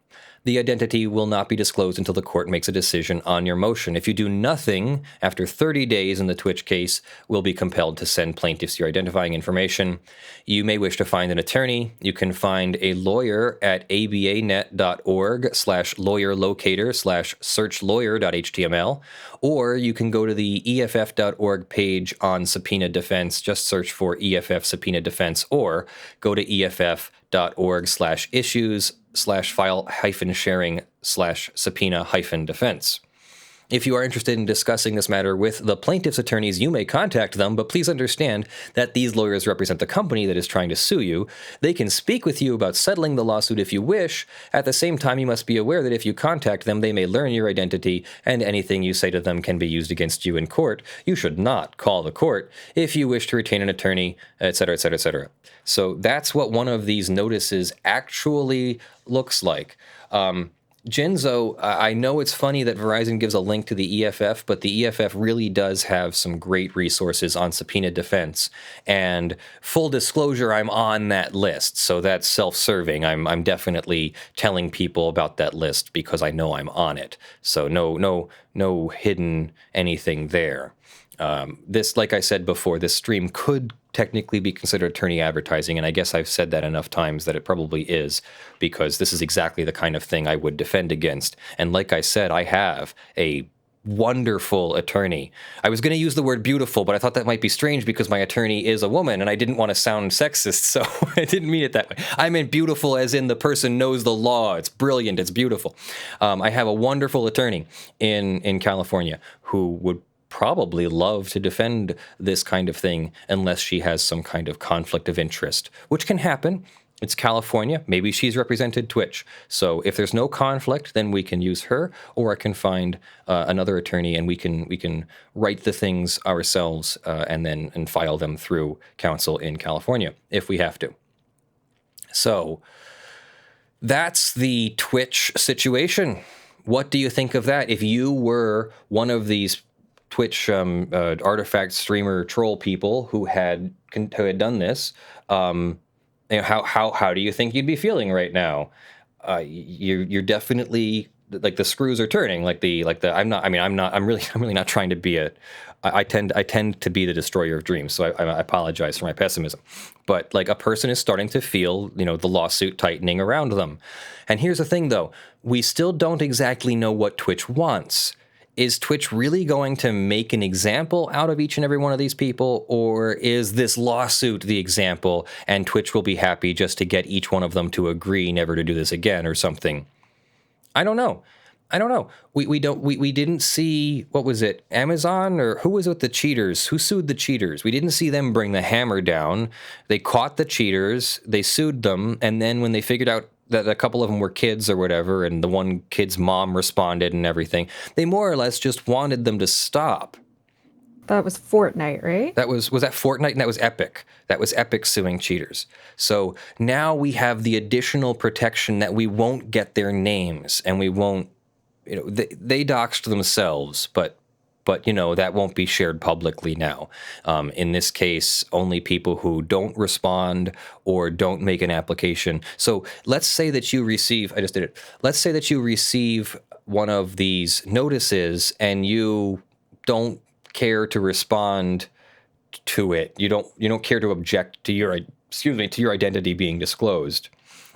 The identity will not be disclosed until the court makes a decision on your motion. If you do nothing after 30 days in the Twitch case, we'll be compelled to send plaintiffs your identifying information. You may wish to find an attorney. You can find a lawyer at abanet.org/lawyerlocator/searchlawyer.html, or you can go to the EFF.org page on subpoena defense. Just search for EFF subpoena defense, or go to EFF.org/issues/file-sharing/subpoena-defense. If you are interested in discussing this matter with the plaintiff's attorneys, you may contact them, but please understand that these lawyers represent the company that is trying to sue you. They can speak with you about settling the lawsuit if you wish. At the same time, you must be aware that if you contact them, they may learn your identity, and anything you say to them can be used against you in court. You should not call the court if you wish to retain an attorney, etc., etc., etc. So that's what one of these notices actually looks like. Genzo, I know it's funny that Verizon gives a link to the EFF, but the EFF really does have some great resources on subpoena defense. And full disclosure, I'm on that list, so that's self-serving. I'm definitely telling people about that list because I know I'm on it. So no hidden anything there. This, like I said before, this stream could technically be considered attorney advertising, and I guess I've said that enough times that it probably is, because this is exactly the kind of thing I would defend against. And like I said, I have a wonderful attorney. I was going to use the word beautiful, but I thought that might be strange because my attorney is a woman, and I didn't want to sound sexist, so I didn't mean it that way. I meant beautiful as in the person knows the law. It's brilliant. It's beautiful. I have a wonderful attorney in California who would probably love to defend this kind of thing unless she has some kind of conflict of interest, which can happen. It's California. Maybe she's represented Twitch. So if there's no conflict, then we can use her, or I can find another attorney and we can write the things ourselves and file them through counsel in California if we have to. So that's the Twitch situation. What do you think of that? If you were one of these Twitch artifact streamer troll people who had done this, How do you think you'd be feeling right now? You're definitely, like, the screws are turning, like the I'm really not trying to be I tend to be the destroyer of dreams, so I apologize for my pessimism. But, like, a person is starting to feel, the lawsuit tightening around them. And here's the thing, though. We still don't exactly know what Twitch wants. Is Twitch really going to make an example out of each and every one of these people, or is this lawsuit the example, and Twitch will be happy just to get each one of them to agree never to do this again or something? I don't know. We didn't see, what was it, Amazon, or who was it with the cheaters? Who sued the cheaters? We didn't see them bring the hammer down. They caught the cheaters, they sued them, and then when they figured out that a couple of them were kids or whatever, and the one kid's mom responded and everything, they more or less just wanted them to stop. That was Fortnite, right? Was that Fortnite? And that was Epic. That was Epic suing cheaters. So now we have the additional protection that we won't get their names, and we won't, they doxed themselves, but that won't be shared publicly now. In this case, only people who don't respond or don't make an application. So let's say that you receive, I just did it. Let's say that you receive one of these notices and you don't care to respond to it. You don't care to object to your identity being disclosed.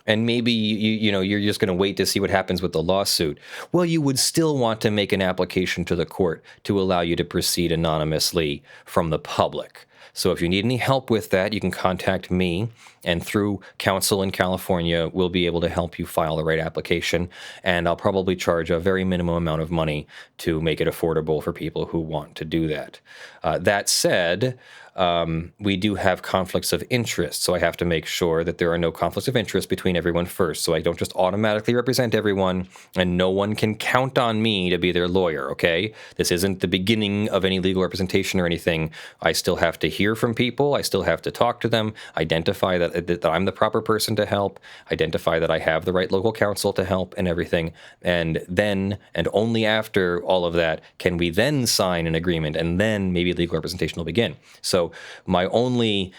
And maybe you're just going to wait to see what happens with the lawsuit. Well, you would still want to make an application to the court to allow you to proceed anonymously from the public. So if you need any help with that, you can contact me, and through counsel in California, we'll be able to help you file the right application. And I'll probably charge a very minimum amount of money to make it affordable for people who want to do that. That said, we do have conflicts of interest, so I have to make sure that there are no conflicts of interest between everyone first, so I don't just automatically represent everyone, and no one can count on me to be their lawyer, okay? This isn't the beginning of any legal representation or anything. I still have to hear from people, I still have to talk to them, identify that I'm the proper person to help, identify that I have the right local counsel to help and everything, and then, and only after all of that, can we then sign an agreement, and then maybe legal representation will begin. So my only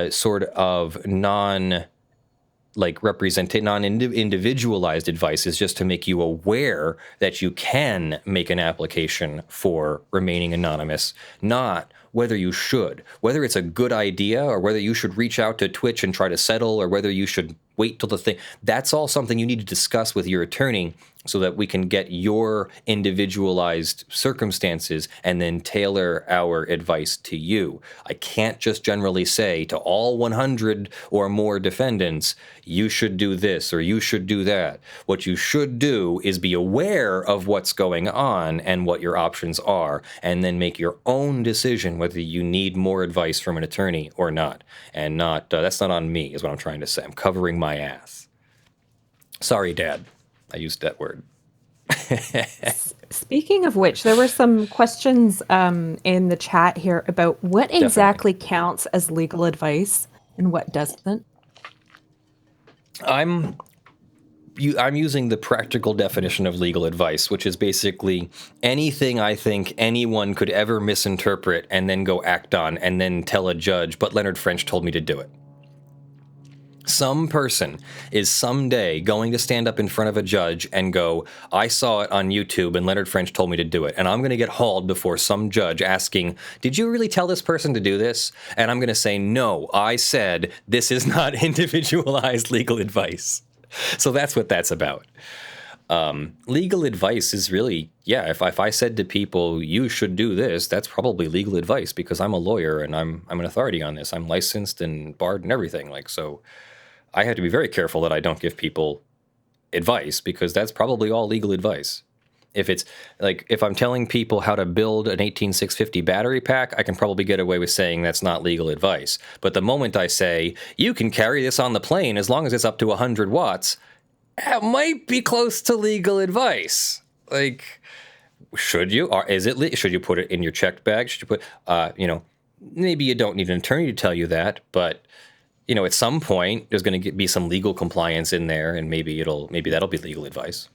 sort of non-individualized advice is just to make you aware that you can make an application for remaining anonymous, not whether you should, whether it's a good idea or whether you should reach out to Twitch and try to settle, or whether you should wait till the thing. That's all something you need to discuss with your attorney so that we can get your individualized circumstances and then tailor our advice to you. I can't just generally say to all 100 or more defendants, you should do this or you should do that. What you should do is be aware of what's going on and what your options are, and then make your own decision whether you need more advice from an attorney or not. And not that's not on me, is what I'm trying to say. I'm covering my ass. Sorry, Dad. I used that word. Speaking of which, there were some questions in the chat here about what exactly counts as legal advice and what doesn't. I'm using the practical definition of legal advice, which is basically anything I think anyone could ever misinterpret and then go act on and then tell a judge, but Leonard French told me to do it. Some person is someday going to stand up in front of a judge and go, I saw it on YouTube and Leonard French told me to do it. And I'm going to get hauled before some judge asking, did you really tell this person to do this? And I'm going to say, no, I said this is not individualized legal advice. So that's what that's about. Legal advice is really, if I said to people, you should do this, that's probably legal advice because I'm a lawyer and I'm an authority on this. I'm licensed and barred and everything. So I have to be very careful that I don't give people advice because that's probably all legal advice. If it's like, if I'm telling people how to build an 18650 battery pack, I can probably get away with saying that's not legal advice. But the moment I say, you can carry this on the plane as long as it's up to 100 watts, that might be close to legal advice. Like, should you? Or is it? Should you put it in your checked bag? Should you put, maybe you don't need an attorney to tell you that, but at some point there's going to be some legal compliance in there, and maybe that'll be legal advice.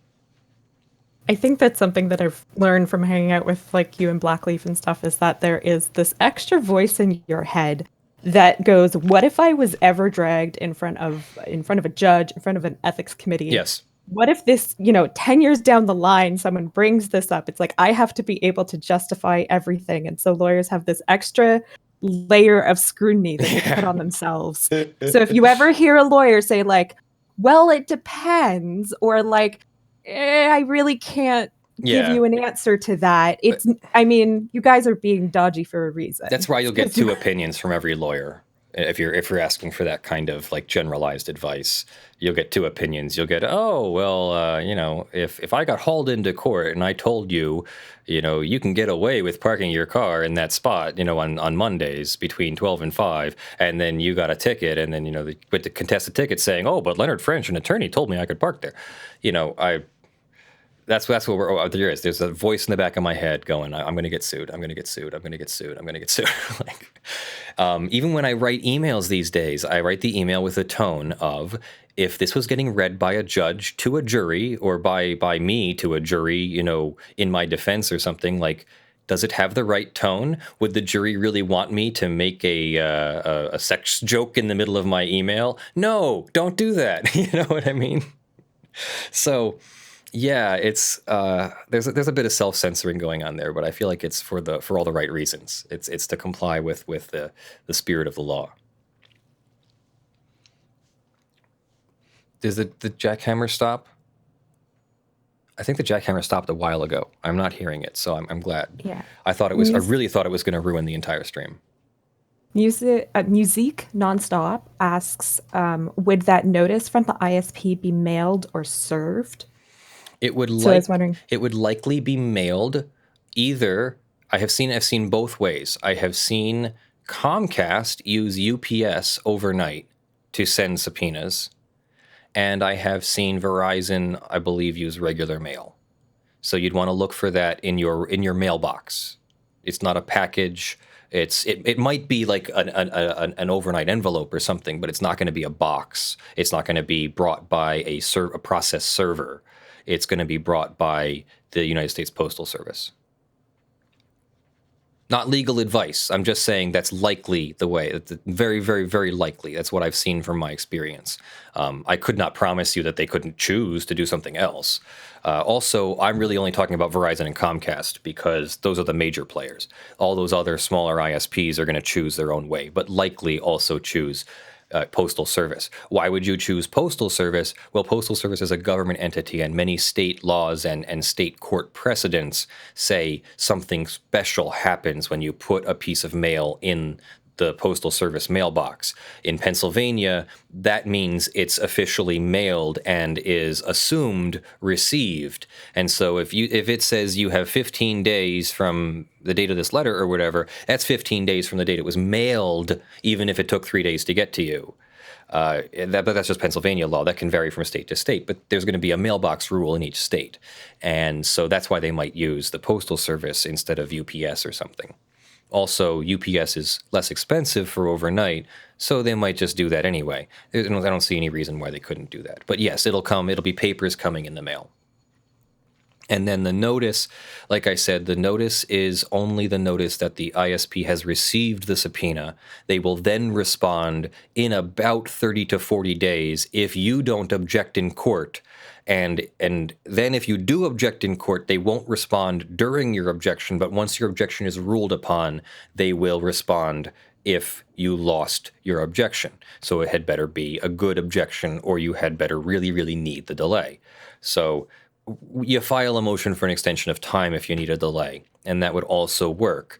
I think that's something that I've learned from hanging out with like you and Blackleaf and stuff, is that there is this extra voice in your head that goes, what if I was ever dragged in front of a judge, in front of an ethics committee? Yes. What if this, 10 years down the line, someone brings this up? It's like, I have to be able to justify everything. And so lawyers have this extra layer of scrutiny that they put on themselves. So if you ever hear a lawyer say like, well, it depends, or like, I really can't give you an answer to that. You guys are being dodgy for a reason. That's why you'll get two opinions from every lawyer. If you're asking for that kind of like generalized advice, you'll get two opinions. You'll get, if I got hauled into court and I told you, you can get away with parking your car in that spot, on Mondays between 12 and 5, and then you got a ticket, and then, they went to contest the ticket saying, oh, but Leonard French, an attorney, told me I could park there. That's what there is. There's a voice in the back of my head going, I'm going to get sued. I'm going to get sued. I'm going to get sued. I'm going to get sued. Even when I write emails these days, I write the email with a tone of, if this was getting read by a judge to a jury, or by me to a jury, in my defense or something, like, does it have the right tone? Would the jury really want me to make a sex joke in the middle of my email? No, don't do that. You know what I mean? So, yeah, it's there's a bit of self-censoring going on there, but I feel like it's for all the right reasons. It's to comply with the spirit of the law. Does the jackhammer stop? I think the jackhammer stopped a while ago. I'm not hearing it, so I'm glad. Yeah. I really thought it was going to ruin the entire stream. Musique Nonstop asks, would that notice from the ISP be mailed or served? It would It would likely be mailed. Either I've seen both ways. I have seen Comcast use UPS overnight to send subpoenas, and I have seen Verizon, I believe, use regular mail. So you'd want to look for that in your mailbox. It's not a package. It might be like an overnight envelope or something, but it's not going to be a box. It's not going to be brought by a process server. It's going to be brought by the United States Postal Service. Not legal advice. I'm just saying that's likely the way. It's very, very, very likely. That's what I've seen from my experience. I could not promise you that they couldn't choose to do something else. Also, I'm really only talking about Verizon and Comcast because those are the major players. All those other smaller ISPs are going to choose their own way, but likely also choose Postal Service. Why would you choose Postal Service? Well, Postal Service is a government entity, and many state laws and state court precedents say something special happens when you put a piece of mail in the Postal Service mailbox. In Pennsylvania, that means it's officially mailed and is assumed received. And so if it says you have 15 days from the date of this letter or whatever, that's 15 days from the date it was mailed, even if it took 3 days to get to you. But that's just Pennsylvania law. That can vary from state to state, but there's going to be a mailbox rule in each state. And so that's why they might use the Postal Service instead of UPS or something. Also, UPS is less expensive for overnight, so they might just do that anyway. I don't see any reason why they couldn't do that. But yes, it'll be papers coming in the mail. And then the notice, like I said, the notice is only the notice that the ISP has received the subpoena. They will then respond in about 30 to 40 days if you don't object in court. And then if you do object in court, they won't respond during your objection, but once your objection is ruled upon, they will respond if you lost your objection. So it had better be a good objection, or you had better really, really need the delay. So you file a motion for an extension of time if you need a delay, and that would also work,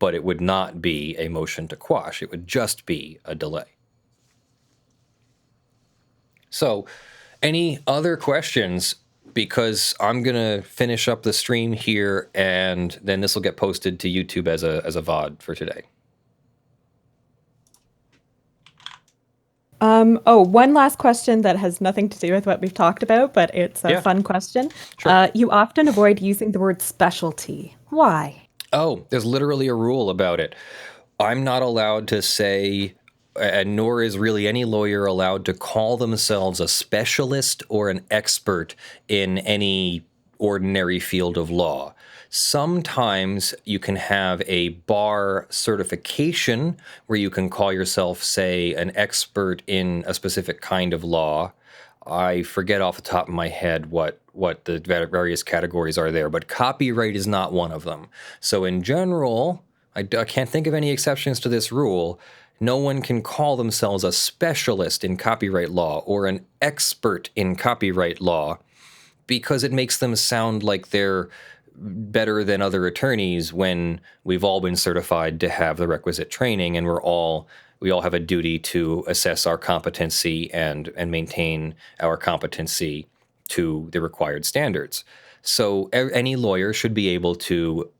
but it would not be a motion to quash. It would just be a delay. So, any other questions? Because I'm going to finish up the stream here, and then this will get posted to YouTube as a VOD for today. One last question that has nothing to do with what we've talked about, but it's a fun question. Sure. You often avoid using the word specialty. Why? Oh, there's literally a rule about it. I'm not allowed to say, and nor is really any lawyer allowed to call themselves a specialist or an expert in any ordinary field of law. Sometimes you can have a bar certification where you can call yourself, say, an expert in a specific kind of law. I forget off the top of my head what the various categories are there, but copyright is not one of them. So in general, I can't think of any exceptions to this rule. No one can call themselves a specialist in copyright law or an expert in copyright law because it makes them sound like they're better than other attorneys when we've all been certified to have the requisite training, and we all have a duty to assess our competency and maintain our competency to the required standards. So any lawyer should be able to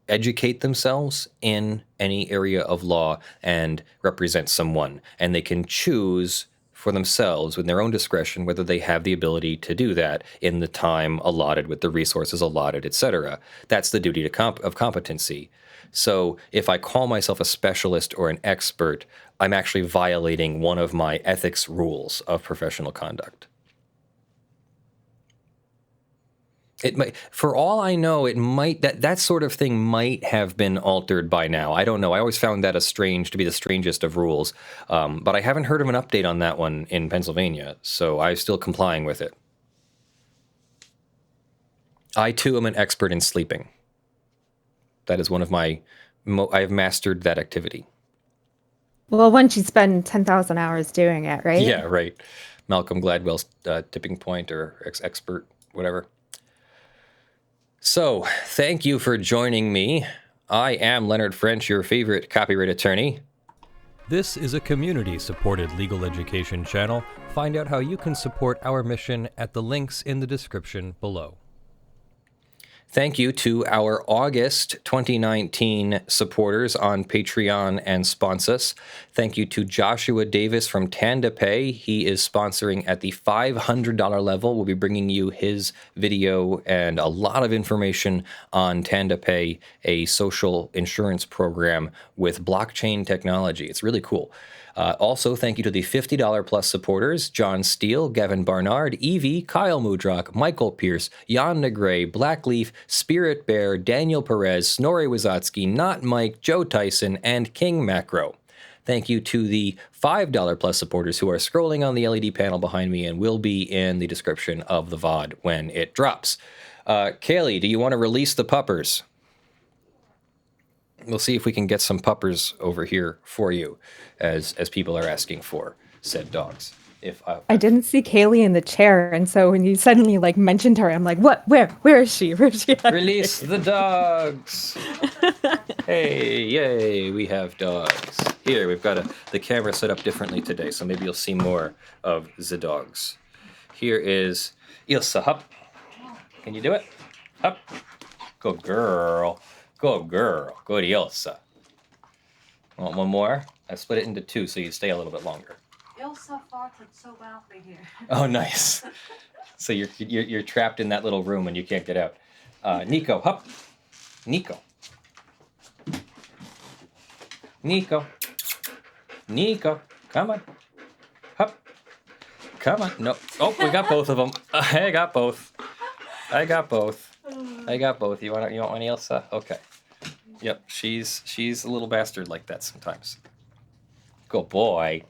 educate themselves in any area of law and represent someone, and they can choose for themselves with their own discretion whether they have the ability to do that in the time allotted, with the resources allotted, etc. That's the duty of competency. So if I call myself a specialist or an expert, I'm actually violating one of my ethics rules of professional conduct. It might, for all I know, it might that sort of thing might have been altered by now. I don't know. I always found that to be the strangest of rules. But I haven't heard of an update on that one in Pennsylvania, so I'm still complying with it. I too am an expert in sleeping. That is one of my. I have mastered that activity. Well, once you spend 10,000 hours doing it, right? Yeah, right. Malcolm Gladwell's tipping point or expert, whatever. So, thank you for joining me. I am Leonard French, your favorite copyright attorney. This is a community-supported legal education channel. Find out how you can support our mission at the links in the description below. Thank you to our August 2019 supporters on Patreon and Sponsors. Thank you to Joshua Davis from TandaPay. He is sponsoring at the $500 level. We'll be bringing you his video and a lot of information on TandaPay, a social insurance program with blockchain technology. It's really cool. Also, thank you to the $50 plus supporters: John Steele, Gavin Barnard, Eevi, Kyle Mudrak, Michael Pearce, Jan Negrey, Blackleaf, Spirit Bear, Daniel Perez, Snorre Wisotzky, NotMike, Joe Tyson, and King Macro. Thank you to the $5 plus supporters who are scrolling on the LED panel behind me and will be in the description of the VOD when it drops. Kaylee, do you want to release the puppers? We'll see if we can get some puppers over here for you, as people are asking for said dogs. I didn't see Kaylee in the chair, and so when you suddenly mentioned her, I'm like, what? Where is she? Where is she? Release the dogs! Hey, yay! We have dogs. Here, we've got the camera set up differently today, so maybe you'll see more of the dogs. Here is Ilsa. Hup. Can you do it? Hup. Good girl. Good girl. Good Ilsa. Want one more? I split it into two so you stay a little bit longer. Ilsa farted so loudly here. Oh, nice. So you're trapped in that little room and you can't get out. Nico, hup. Nico. Nico. Nico. Come on. Hup. Come on. No. Oh, we got both of them. I got both. I got both. You want one, Ilsa? Okay. Yep, she's a little bastard like that sometimes. Good boy.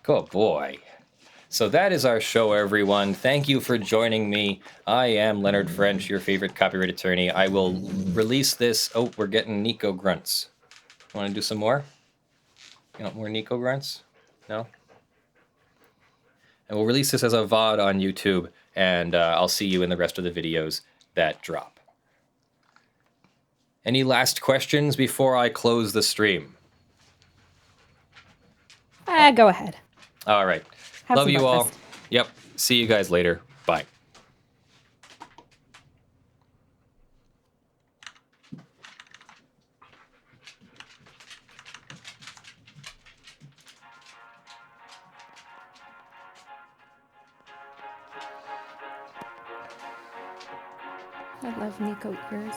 Good boy. So that is our show, everyone. Thank you for joining me. I am Leonard French, your favorite copyright attorney. I will release this. Oh, we're getting Nico grunts. Want to do some more? You want more Nico grunts? No? And we'll release this as a VOD on YouTube, and I'll see you in the rest of the videos that drop. Any last questions before I close the stream? Go ahead. All right. Love you all. Yep. See you guys later. Bye. I love Nico ears.